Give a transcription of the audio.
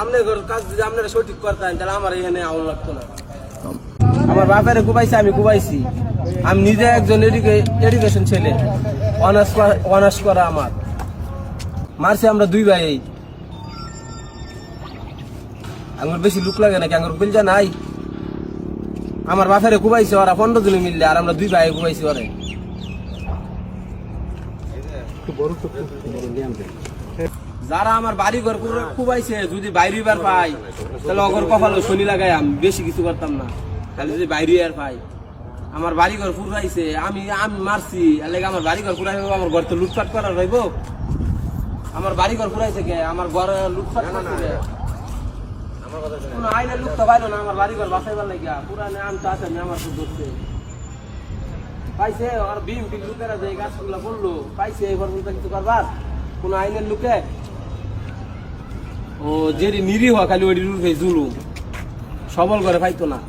আপনার কাজ যদি আপনারা সঠিক করতেন তাহলে আমার এখানে আউন লাগতো না। আমার বাপের কুবাইছে, আমি কুবাইছি। আমি নিজে একজন এডুকেশন ছেলে, অনার্স করা আমার। মারছি আমরা 2 ভাই। আমার বেশি লুক লাগে নাকি? আমার বিলজা নাই। আমার বাপের কুবাইছে ওরা 15 জনে মিললে, আর আমরা 2 ভাই কুবাইছি ওরে। যারা আমার বাড়ি ঘর কুবাইছে যদি বাইরে পাই তাহলে অগর কপালে শনি লাগাই, আমি বেশি কিছু করতাম না। তাহলে যদি বাইরে আর পাই, আমার বাড়ি ঘর পুরাইছে, আমি মারছি, আমার বাড়ি ঘর পুরাই, আমার ঘর তো লুটপাট করা রইব। আমার বাড়ি ঘর পুরাইছে কে? আমার ঘর লুটপাট করছে। আইনের লোক তো পাইলো না আমার বাড়ি ঘর বাঁচাইবার লাগিয়া। পুরানে আম তো আছে, আমার তো ধরছে পাইছে। আর বিম টিম লুকেরা যে গাছগুলো বললো পাইছে, এবার বলতে কিছু করবার কোন আইনের লোকে? ও যে নিরীহ খালি ওই জুলুম, সবল করে পাইতো না।